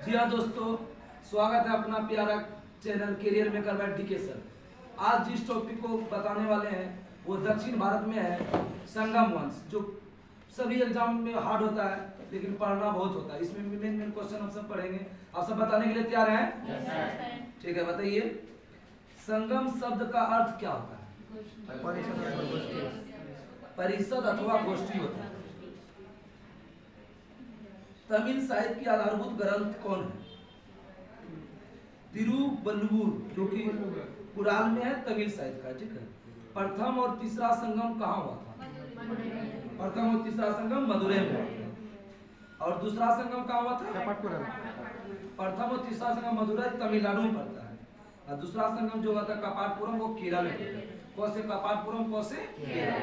जी हाँ दोस्तों, स्वागत है अपना प्यारा channel career maker by education. आज जिस टॉपिक को बताने वाले हैं वो दक्षिण भारत में है संगम वंश, जो सभी एग्जाम में हार्ड होता है लेकिन पढ़ना बहुत होता है। इसमें मेन मेन क्वेश्चन हम सब पढ़ेंगे। आप सब बताने के लिए तैयार हैं? ठीक है, बताइए संगम शब्द का अर्थ क्या होता है? परिषद अथवा गोष्ठी होता है। तमिल साहित्य की आधारभूत ग्रंथ कौन है? तिरुवल्लुवर, जो कि कुरान में है, तमिल साहित्य का। ठीक है। प्रथम और तीसरा संगम कहाँ हुआ था? प्रथम और तीसरा संगम मदुरै में हुआ था। और दूसरा संगम कहाँ हुआ था? प्रथम और तीसरा संगम मदुरै तमिलनाडु में पड़ता है, और दूसरा संगम जो हुआ था कपाटपुरम, वो केरल में पड़ता है। कौन से कपाटपुरम, कौन से केरल।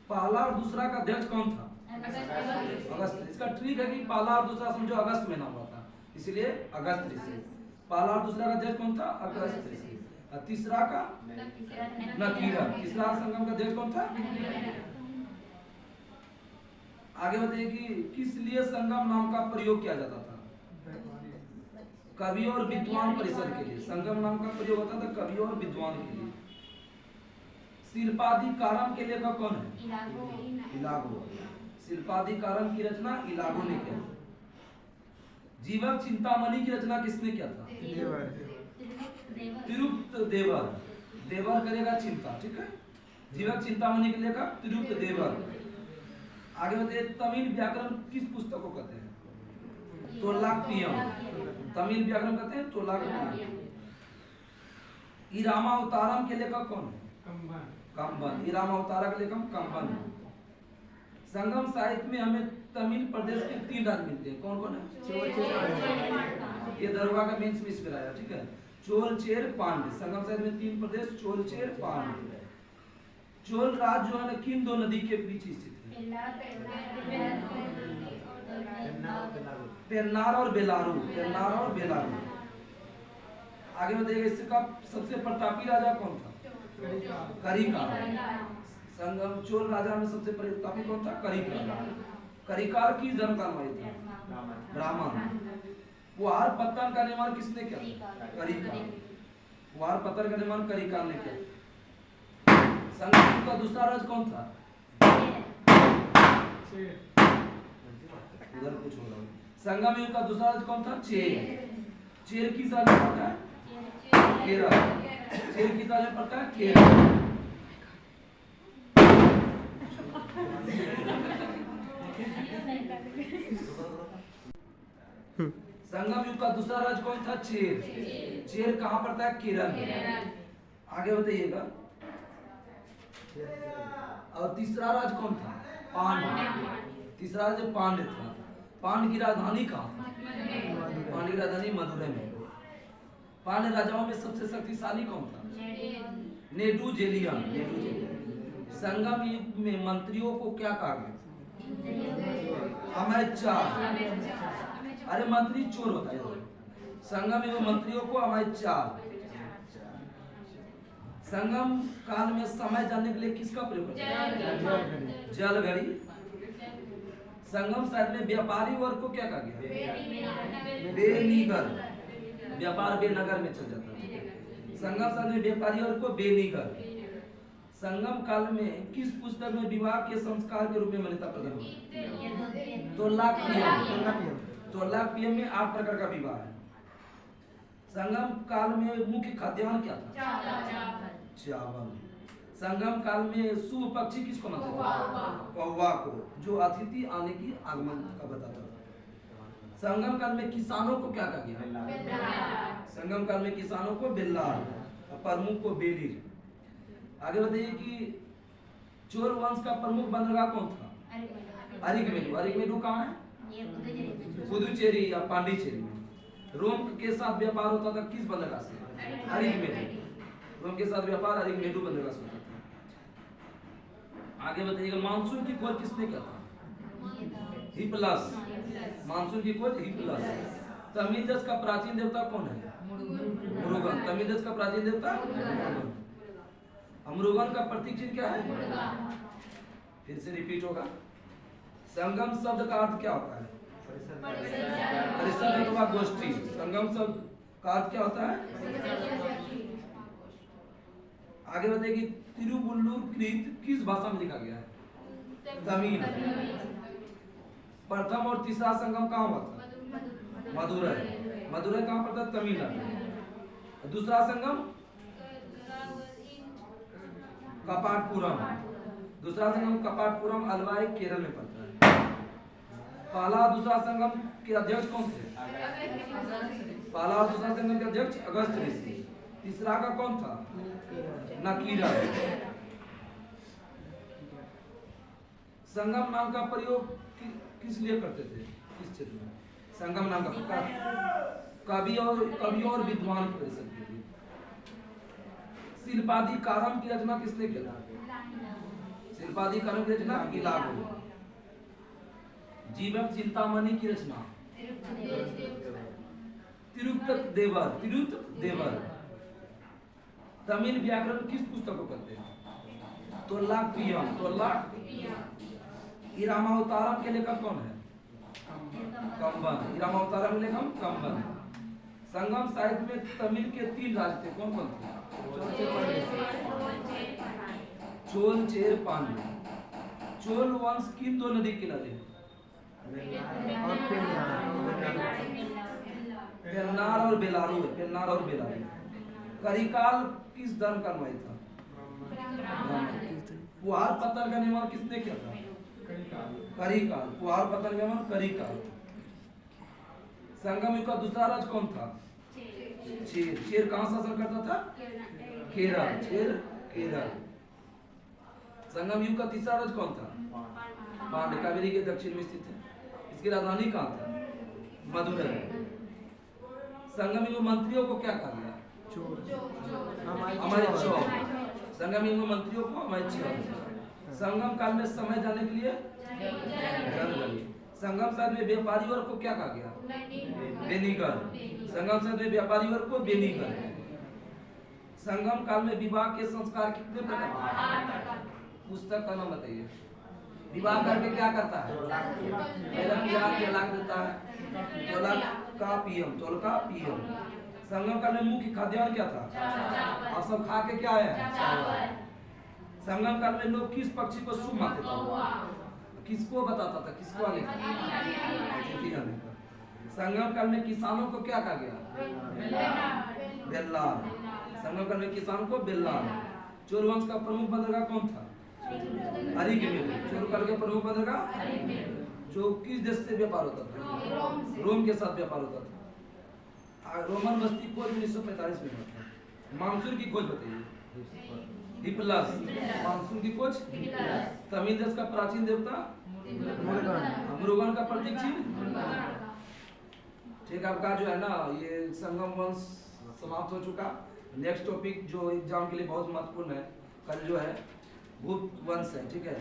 पहला और दूसरा का अध्यक्ष कौन था? अगस्त। इसका ट्रिक है कि पहला और दूसरा समझो अगस्त में नाम हुआ था, इसलिए अगस्त ऋषि। पहला और दूसरा का अध्यक्ष कौन था? अगस्त ऋषि। और तीसरा का नकीरा। तीसरा संगम का अध्यक्ष कौन था? आगे बताइए कि किस लिए संगम नाम का प्रयोग किया जाता था? कवि और विद्वान परिषद के लिए संगम नाम का प्रयोग होता था, कवि और विद्वान के लिए। शिल्पाधिकारम के लेखक कौन है? इलागो। शिल्पाधिकारम की रचना इलागो ने किया। जीवक चिंतामणि की रचना किसने किया था? तिरुप्त देवर। देवर करेगा चिंता। ठीक है। जीवक चिंतामणि के लेखक तिरुप्त देवर। आगे बताइए तमिल व्याकरण किस पुस्तक को कहते हैं? तोलाक्पियम। तमिल व्याकरण कहते हैं तोलाक्पियम। इरामावतारम के लेखक कौन है? कंबन। इरामावतारा के लेखक कंबन। संगम साहित्य में हमें तमिल प्रदेश के 3 राज्य मिलते हैं। कौन कौन है? ये दरोगा का मेंस में इसमें आया। ठीक है। चोल, चेर, पांड्य। संगम साहित्य में 3 प्रदेश, चोल, चेर, पांड्य। चोल राज्य जो है ना किन 2 नदी के बीच स्थित है? पेन्नार और बेलारू। पेन्नार और बेलारू। आगे बताइएगा इसका सबसे प्रतापी राजा कौन था? करिकार। संगम चोल राजा में सबसे प्रतापी कौन था? करिकार। करिकार की जन्म कहाँ हुई थी? ब्राह्मण। कुहार पत्तन का निर्माण किसने किया? करिकार। कुहार पत्तन का निर्माण करिकार ने किया। संगम का दूसरा राज कौन था? उधर कुछ हो रहा है। संगम युग का दूसरा राज कौन था? चेर। चेर की साल में पड़ता है केरल। चेर की साल में पड़ता है केरल। संगम युग का दूसरा राज्य कौन था? चेर। चेर कहाँ पड़ता है? केरल में। आगे बताइएगा। और तीसरा राज्य कौन था? पांड्य। तीसरा राज्य पांड्य था। पांड्य की राजधानी कहाँ? पांड्य की राजधानी मदुरै में। पांड्य राजाओं में सबसे शक्तिशाली कौन था? नेदुजेलियन। संगम युग में मंत्रियों को क्या कहा गया? अमात्यार। अरे मंत्री चोर होता है। संगम युग मंत्रियों को अमात्यार। संगम काल में समय जानने के लिए किसका प्रयोग होता है? जल घड़ी। संगम साहित्य में व्यापारी वर्ग को क्या कहा गया? बेनीगर। व्यापार बेनगर में चल जाता है। संगम साहित्य में व्यापारी वर्ग को बेनीगर। संगम काल में किस पुस्तक में विवाह के संस्कार के रूप में मान्यता प्रदान हुई? तोलाक्पियम में 8 प्रकार का विवाह है। संगम काल में मुख्य खाद्यान्न क्या था? चावल। संगम काल में शुभ पक्षी किसको मानते थे? कौवा को, जो अतिथि आने की आगमन का बताता था। संगम काल में किसानों को क्या कहा गया? संगम काल में किसानों को बेल्लार, प्रमुख को बेलीर। आगे बताइए कि चोल वंश का प्रमुख बंदरगाह कौन था? अरिगमेडु। अरिगमेडु कहाँ है? पुदुचेरी या पांडिचेरी में। रोम के साथ व्यापार होता था किस बंदरगाह से? अरिगमेडु। रोम के साथ व्यापार अरिगमेडु बंदरगाह से होता था। आगे बताइएगा मानसून की खोज किसने किया था? हिप्पलस। मानसून की खोज हिप्पलस। तमिल देश का प्राचीन देवता कौन है? मुरुगन। तमिल देश का प्राचीन देवता मुरुगन। मुरुगन का प्रतीक चिन्ह क्या है? फिर से रिपीट होगा। संगम शब्द का अर्थ क्या होता है? परिषद अथवा गोष्ठी। संगम शब्द का अर्थ क्या होता है? आगे बताइए कि तिरुवल्लुर कृत किस भाषा में लिखा गया है? तमिल। प्रथम और तीसरा संगम कहाँ हुआ था? मदुरै। मदुरै कहाँ पड़ता है? तमिलनाडु। दूसरा संगम कपाटपुरम। दूसरा संगम कपाटपुरम अलवाई केरल में पड़ता है। पहला दूसरा संगम के अध्यक्ष कौन थे? पहला और दूसरा संगम के अध्यक्ष अगस्त ऋषि। तीसरा का कौन था? नकीरा। संगम नाम का प्रयोग किस लिए करते थे इस क्षेत्र में? संगम नाम का कवि और विद्वान की परिषद के लिए। शिल्पाधिकारम की रचना किसने किया? शिल्पाधिकारम की रचना इलागो। जीवक चिंतामणि की रचना तिरुत्तक देवर। तमिल व्याकरण किस पुस्तक को कहते हैं? तोल्लाक। इरामावतारम के लेखक कौन है? कंबन। इरामावतारम के लेखक कंबन। संगम साहित्य में तमिल के 3 राज थे, कौन कौन थे? चोल, चेर, पांड्य। चोल वंश किन 2 नदी किनारे? पेन्नार और बेलारू। करिकाल किस धर्म का अनुयायी था? पुहार पत्थर का निर्माण किसने किया था? करिकाल। पुहार पत्थर का निर्माण करिकाल। संगम युग का दूसरा राज कौन था? चेर कहाँ शासन करता था? केरल। संगम युग का तीसरा राज कौन था? पांड्य। कावेरी के दक्षिण में स्थित है। इसकी राजधानी कहाँ था? मदुरै। संगम युग मंत्रियों को क्या कहा गया? अमात्य। संगम युग मंत्रियों को अमात्य। संगम काल में समय जानने के लिए संगम साल में व्यापारी वर्ग को क्या कहा गया? बेनीगर। संगम साल में व्यापारी वर्ग को बेनीगर। संगम काल में विवाह के संस्कार कितने प्रकार? पुस्तक का नाम बताइए। विवाह करके क्या करता है? तलाक देता है। तोल का पीएम। संगम काल में मुख्य खाद्यान्न क्या था? आप सब खा के क्या है? संगम काल में लोग किस पक्षी को शुभ मानते थे? किसको बताता था? किसको आने का? संगम काल में किसानों को क्या कहा गया? बेल्लार। संगम काल में किसानों को बेल्लार। चोल वंश का प्रमुख बंदरगाह कौन था? अरिकमेली। चोल काल का प्रमुख बंदरगाह जो किस देश से व्यापार होता था? रोम के साथ व्यापार होता था। रोमन बस्ती खोज 1945 में हुआ था। मानसून की खोज बताइए। हिप्पलस। मानसून की खोज। तमिल देश का प्राचीन देवता मुरुगन का प्रतीक चिन्ह। ठीक, आपका जो है ना ये संगम वंश समाप्त हो चुका। नेक्स्ट टॉपिक जो एग्जाम के लिए बहुत महत्वपूर्ण है कल जो है गुप्त वंश है। ठीक है,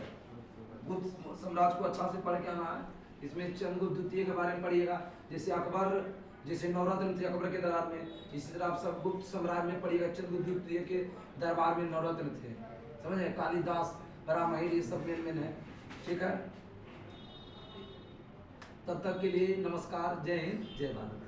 गुप्त साम्राज्य को अच्छा से पढ़ के आना है। इसमें चंद्रगुप्त द्वितीय के बारे में पढ़िएगा। जैसे अकबर जैसे नवरत्न थे अकबर के दरबार में, इसी तरह आप सब गुप्त साम्राज्य में पढ़िएगा। चंद्रगुप्त द्वितीय के दरबार में नवरत्न थे, समझे? कालिदास, बरामहिर, ये सब मेन है। ठीक है, तब तक के लिए नमस्कार। जय हिंद, जय भारत।